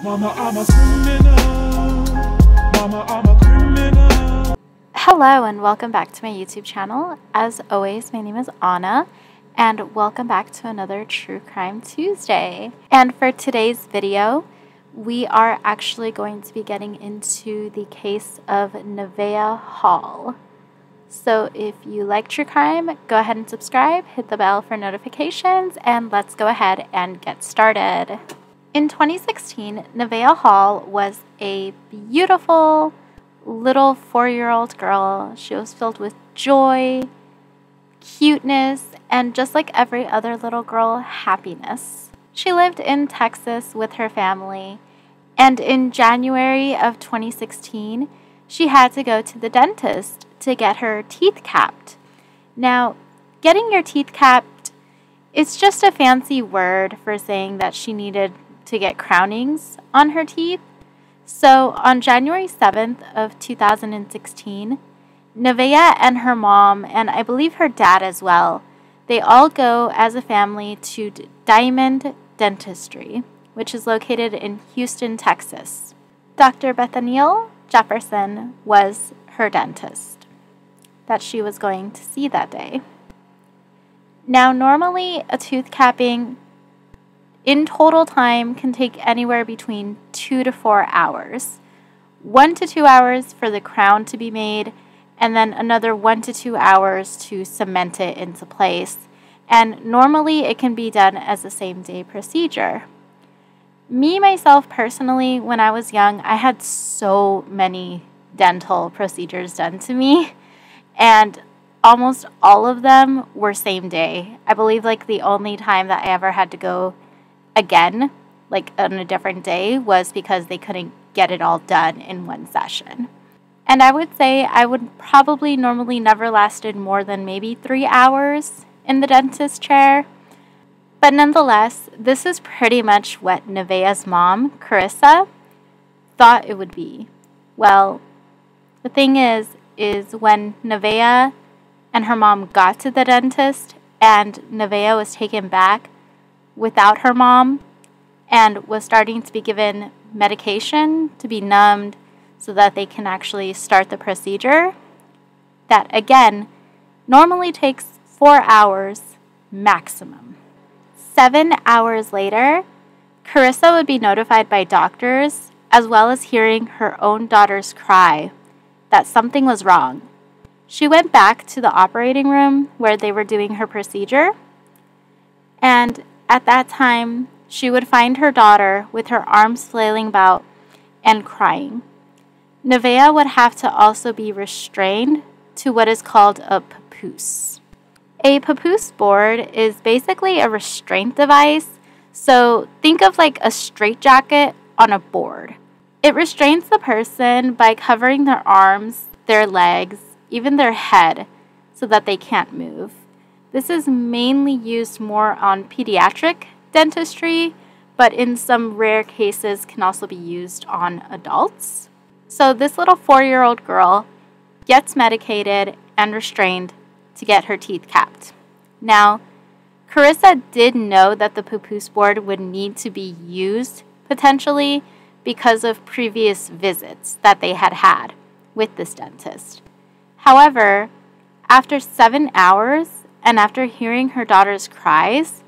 Mama, I'm a criminal. Mama, I'm a criminal. Hello and welcome back to my YouTube channel. As always, my name is Anna and welcome back to another True Crime Tuesday. And for today's video, we are actually going to be getting into the case of Nevaeh Hall. So if you like true crime, go ahead and subscribe, hit the bell for notifications, and let's go ahead and get started. In 2016, Nevaeh Hall was a beautiful little 4-year-old girl. She was filled with joy, cuteness, and just like every other little girl, happiness. She lived in Texas with her family, and in January of 2016, she had to go to the dentist to get her teeth capped. Now, getting your teeth capped is just a fancy word for saying that she needed to get crownings on her teeth. So on January 7th of 2016, Nevaeh and her mom, and I believe her dad as well, they all go as a family to Diamond Dentistry, which is located in Houston, Texas. Dr. Bethaniel Jefferson was her dentist that she was going to see that day. Now, normally a tooth capping in total time can take anywhere between 2 to 4 hours. 1 to 2 hours for the crown to be made, and then another 1 to 2 hours to cement it into place. And normally it can be done as a same-day procedure. Me, myself, personally, when I was young, I had so many dental procedures done to me, and almost all of them were same day. I believe like the only time that I ever had to go again, like on a different day, was because they couldn't get it all done in one session. And I would say I would probably normally never lasted more than maybe 3 hours in the dentist chair. But nonetheless, this is pretty much what Nevaeh's mom, Carissa, thought it would be. Well, the thing is when Nevaeh and her mom got to the dentist and Nevaeh was taken back without her mom and was starting to be given medication to be numbed so that they can actually start the procedure, that again normally takes 4 hours maximum. 7 hours later, Carissa would be notified by doctors, as well as hearing her own daughter's cry, that something was wrong. She went back to the operating room where they were doing her procedure, and at that time, she would find her daughter with her arms flailing about and crying. Nevaeh would have to also be restrained to what is called a papoose. A papoose board is basically a restraint device, so think of like a straitjacket on a board. It restrains the person by covering their arms, their legs, even their head, so that they can't move. This is mainly used more on pediatric dentistry, but in some rare cases can also be used on adults. So this little 4-year-old girl gets medicated and restrained to get her teeth capped. Now, Carissa did know that the papoose board would need to be used potentially because of previous visits that they had had with this dentist. However, after 7 hours and after hearing her daughter's cries,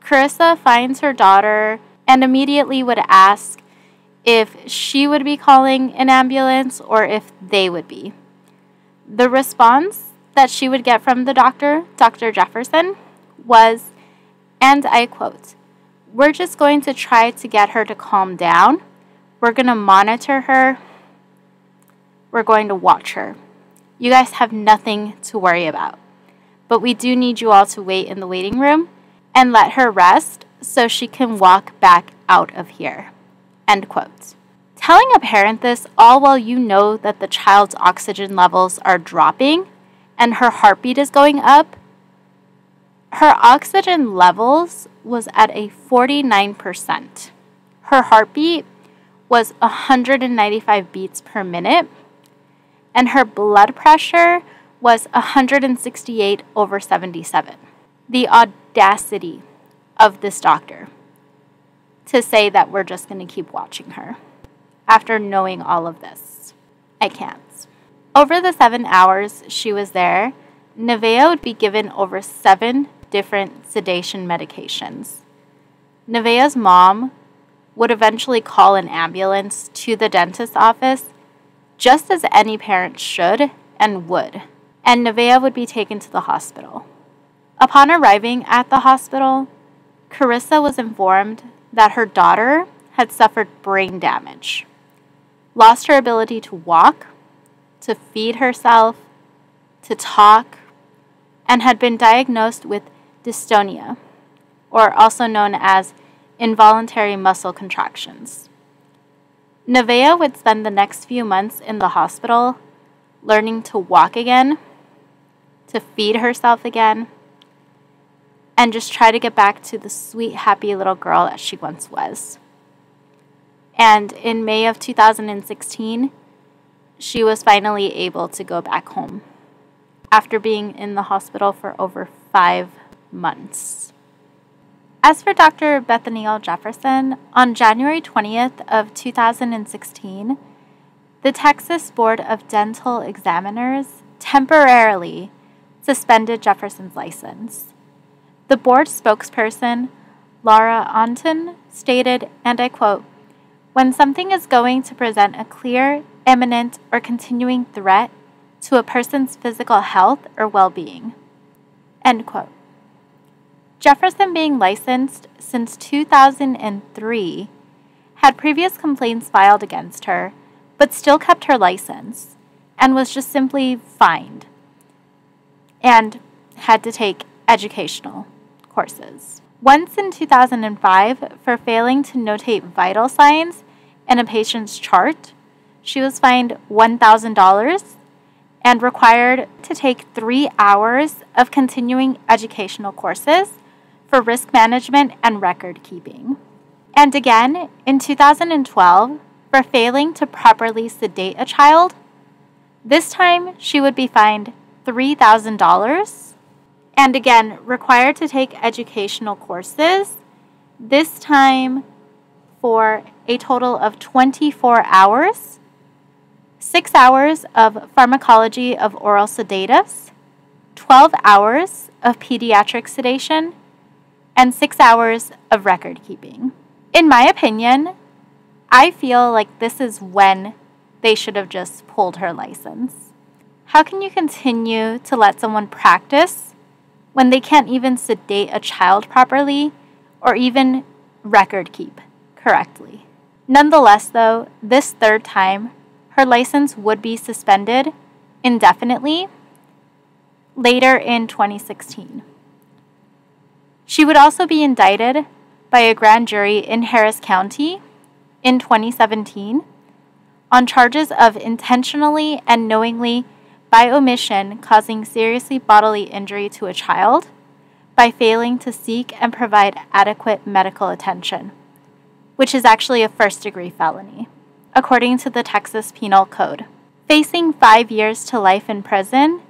Carissa finds her daughter and immediately would ask if she would be calling an ambulance or if they would be. The response that she would get from the doctor, Dr. Jefferson, was, and I quote, "We're just going to try to get her to calm down. We're going to monitor her. We're going to watch her. You guys have nothing to worry about. But we do need you all to wait in the waiting room and let her rest so she can walk back out of here." End quote. Telling a parent this all while you know that the child's oxygen levels are dropping and her heartbeat is going up. Her oxygen levels was at a 49%. Her heartbeat was 195 beats per minute, and her blood pressure was 168/77. The audacity of this doctor to say that we're just going to keep watching her after knowing all of this. I can't. Over the 7 hours she was there, Nevaeh would be given over 7 different sedation medications. Nevaeh's mom would eventually call an ambulance to the dentist's office, just as any parent should and would, and Nevaeh would be taken to the hospital. Upon arriving at the hospital, Carissa was informed that her daughter had suffered brain damage, lost her ability to walk, to feed herself, to talk, and had been diagnosed with dystonia, or also known as involuntary muscle contractions. Nevaeh would spend the next few months in the hospital learning to walk again, to feed herself again, and just try to get back to the sweet, happy little girl that she once was. And in May of 2016, she was finally able to go back home after being in the hospital for over 5 months. As for Dr. Bethaniel Jefferson, on January 20th of 2016, the Texas Board of Dental Examiners temporarily suspended Jefferson's license. The board spokesperson, Laura Anton, stated, and I quote, "When something is going to present a clear, imminent, or continuing threat to a person's physical health or well-being." End quote. Jefferson, being licensed since 2003, had previous complaints filed against her, but still kept her license and was just simply fined and had to take educational courses. Once in 2005, for failing to notate vital signs in a patient's chart, she was fined $1,000 and required to take 3 hours of continuing educational courses for risk management and record keeping. And again, in 2012, for failing to properly sedate a child, this time she would be fined $3,000 and again required to take educational courses, this time for a total of 24 hours, 6 hours of pharmacology of oral sedatives, 12 hours of pediatric sedation, and 6 hours of record keeping. In my opinion, I feel like this is when they should have just pulled her license. How can you continue to let someone practice when they can't even sedate a child properly or even record keep correctly? Nonetheless, though, this third time, her license would be suspended indefinitely later in 2016. She would also be indicted by a grand jury in Harris County in 2017 on charges of intentionally and knowingly by omission causing seriously bodily injury to a child by failing to seek and provide adequate medical attention, which is actually a first-degree felony, according to the Texas Penal Code, facing 5 years to life in prison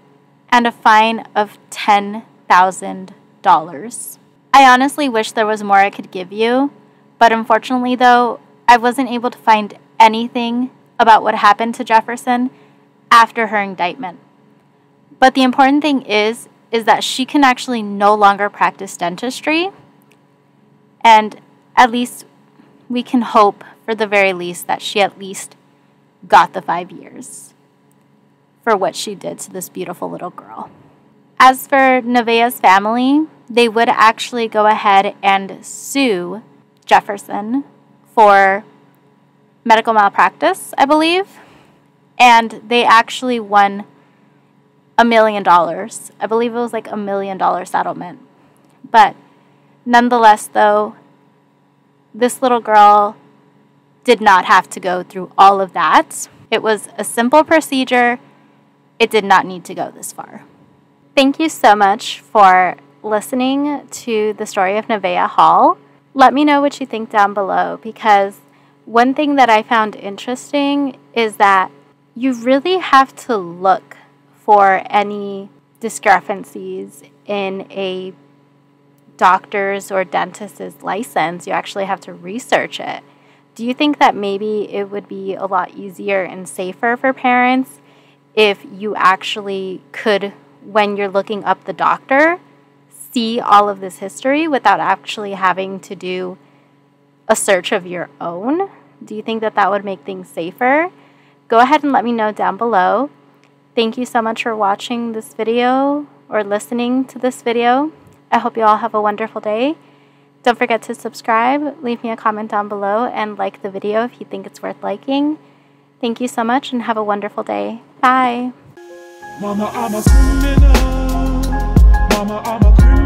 and a fine of $10,000. I honestly wish there was more I could give you, but unfortunately, though, I wasn't able to find anything about what happened to Jefferson after her indictment. But the important thing is that she can actually no longer practice dentistry, and at least we can hope, for the very least, that she at least got the 5 years for what she did to this beautiful little girl. As for Nevaeh's family, they would actually go ahead and sue Jefferson for medical malpractice, I believe, and they actually won $1 million. I believe it was like $1 million settlement. But nonetheless, though, this little girl did not have to go through all of that. It was a simple procedure. It did not need to go this far. Thank you so much for listening to the story of Nevaeh Hall. Let me know what you think down below, because one thing that I found interesting is that you really have to look for any discrepancies in a doctor's or dentist's license. You actually have to research it. Do you think that maybe it would be a lot easier and safer for parents if you actually could, when you're looking up the doctor, see all of this history without actually having to do a search of your own? Do you think that that would make things safer? Go ahead and let me know down below. Thank you so much for watching this video or listening to this video. I hope you all have a wonderful day. Don't forget to subscribe, leave me a comment down below, and like the video if you think it's worth liking. Thank you so much and have a wonderful day. Bye. Mama, I'm a criminal. Mama, I'm a criminal.